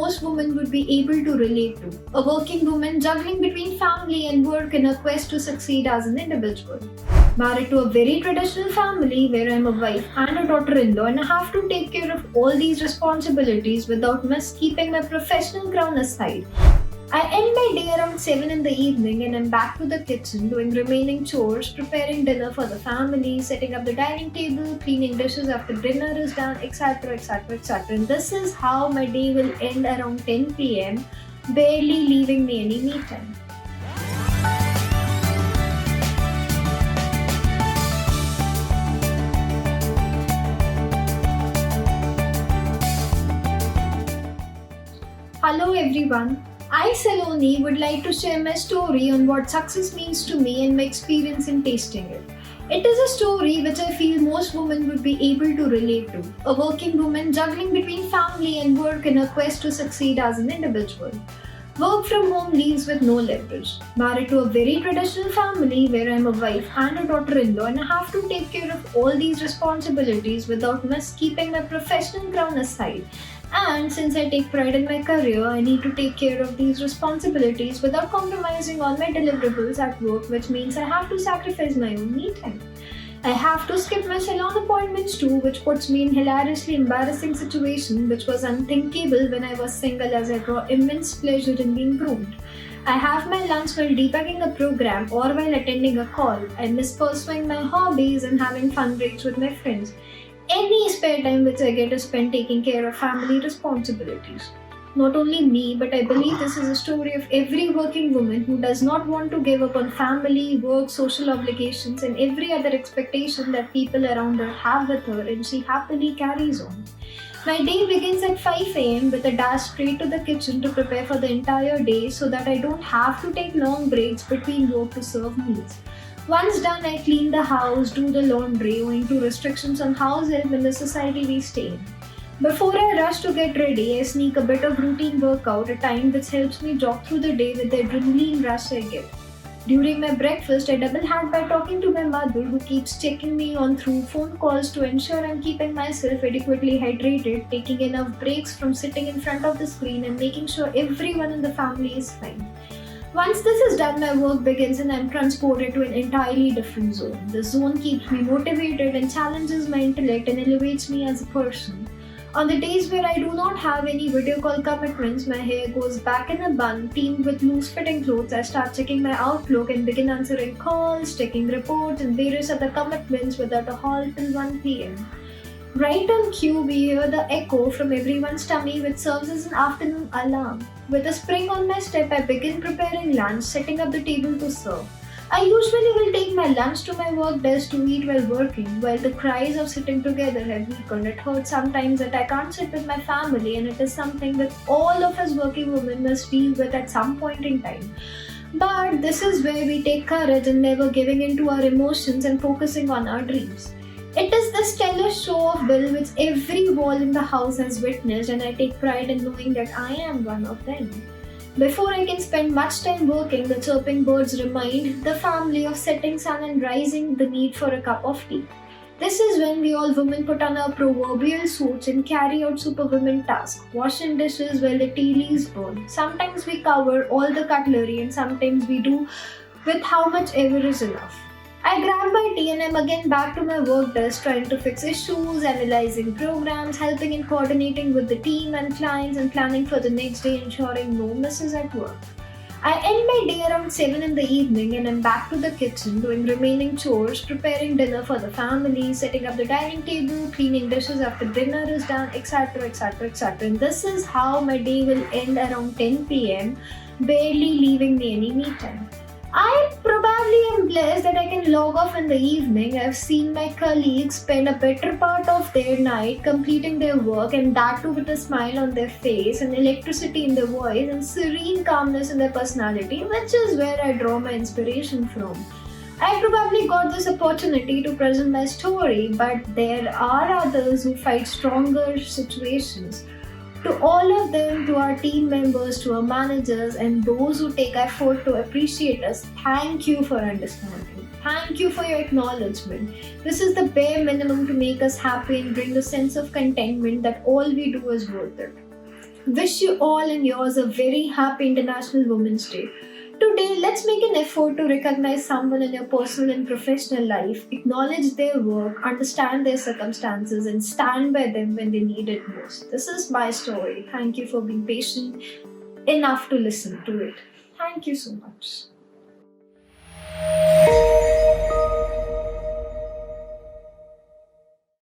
most women would be able to relate to. A working woman juggling between family and work in a quest to succeed as an individual. Married to a very traditional family where I'm a wife and a daughter-in-law and I have to take care of all these responsibilities without keeping my professional crown aside. I end my day around 7 in the evening and I'm back to the kitchen doing remaining chores, preparing dinner for the family, setting up the dining table, cleaning dishes after dinner is done, etc. etc. etc. And this is how my day will end around 10 pm, barely leaving me any me time. Hello everyone. I, Saloni, would like to share my story on what success means to me and my experience in tasting it. It is a story which I feel most women would be able to relate to. A working woman juggling between family and work in a quest to succeed as an individual. Work from home leaves with no leverage. Married to a very traditional family where I'm a wife and a daughter-in-law and I have to take care of all these responsibilities without keeping my professional crown aside. And since I take pride in my career, I need to take care of these responsibilities without compromising on my deliverables at work, which means I have to sacrifice my own me time. I have to skip my salon appointments too, which puts me in hilariously embarrassing situation which was unthinkable when I was single, as I draw immense pleasure in being groomed. I have my lunch while debugging a program or while attending a call. I miss pursuing my hobbies and having fun breaks with my friends. Any spare time which I get is spent taking care of family responsibilities. Not only me, but I believe this is a story of every working woman who does not want to give up on family, work, social obligations, and every other expectation that people around her have with her, and she happily carries on. My day begins at 5 am with a dash straight to the kitchen to prepare for the entire day so that I don't have to take long breaks between work to serve meals. Once done, I clean the house, do the laundry, owing to restrictions on house help in the society we stay in. Before I rush to get ready, I sneak a bit of routine workout, a time which helps me jog through the day with the adrenaline rush I get. During my breakfast, I double hand by talking to my mother, who keeps checking me on through phone calls to ensure I'm keeping myself adequately hydrated, taking enough breaks from sitting in front of the screen and making sure everyone in the family is fine. Once this is done, my work begins and I'm transported to an entirely different zone. The zone keeps me motivated and challenges my intellect and elevates me as a person. On the days where I do not have any video call commitments, my hair goes back in a bun, teamed with loose-fitting clothes. I start checking my Outlook and begin answering calls, checking reports and various other commitments without a halt till 1 pm. Right on cue, we hear the echo from everyone's tummy, which serves as an afternoon alarm. With a spring on my step, I begin preparing lunch, setting up the table to serve. I usually will take my lunch to my work desk to eat while working, while the cries of sitting together have weakened. It hurts sometimes that I can't sit with my family, and it is something that all of us working women must deal with at some point in time. But this is where we take courage and never giving in to our emotions and focusing on our dreams. It is the stellar show of will which every wall in the house has witnessed, and I take pride in knowing that I am one of them. Before I can spend much time working, the chirping birds remind the family of setting sun and rising, the need for a cup of tea. This is when we all women put on our proverbial suits and carry out superwoman tasks, washing dishes while the tea leaves burn. Sometimes we cover all the cutlery and sometimes we do with how much ever is enough. I grab my tea and I'm again back to my work desk trying to fix issues, analyzing programs, helping and coordinating with the team and clients and planning for the next day, ensuring no misses at work. I end my day around 7 in the evening and I'm back to the kitchen doing remaining chores, preparing dinner for the family, setting up the dining table, cleaning dishes after dinner is done, etc. etc. etc. And this is how my day will end around 10 pm, barely leaving me any me time. I probably am blessed that I can log off in the evening. I've seen my colleagues spend a better part of their night completing their work, and that too with a smile on their face and electricity in their voice and serene calmness in their personality, which is where I draw my inspiration from. I probably got this opportunity to present my story, but there are others who fight stronger situations. To all of them, to our team members, to our managers, and those who take effort to appreciate us, thank you for understanding. Thank you for your acknowledgement. This is the bare minimum to make us happy and bring a sense of contentment that all we do is worth it. Wish you all and yours a very happy International Women's Day. Today, let's make an effort to recognize someone in your personal and professional life, acknowledge their work, understand their circumstances, and stand by them when they need it most. This is my story. Thank you for being patient enough to listen to it. Thank you so much.